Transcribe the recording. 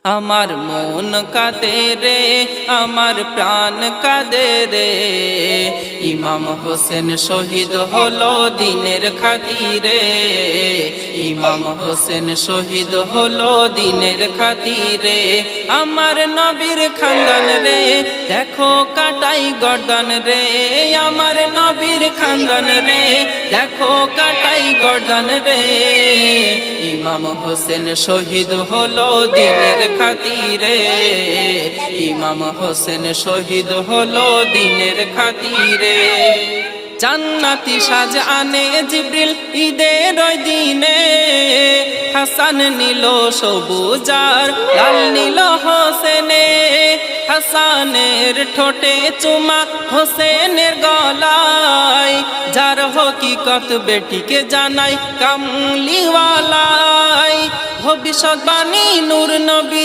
আমার মন কাঁদে রে, আমার প্রাণ কাঁদে রে, ইমাম হোসেন শহীদ হলো দিনের খাতিরে। ইমাম হোসেন শহীদ হলো দিনের খাতিরে। আমার নবীর খানদান রে, দেখো কাটাই গর্দান রে। আমার নবীর খানদান রে, দেখো কাটাই গর্দান রে। ইমাম হোসেন শহীদ হলো দিনের খাতিরে। ইমাম হোসেন শহীদ হলো দিনের খাতিরে। জান্নাতি সাজ আনে জিবরিল ঈদের ওই দিনে, হাসান নিল সবুজার লাল নীল হোসেনে। হাসানের ঠোঁটে চুমা হোসেনের গলায়, যার হকিকত বেটিকে জানাই কামলিওয়ালাই। ভবিষ্যৎবাণী নূর নবী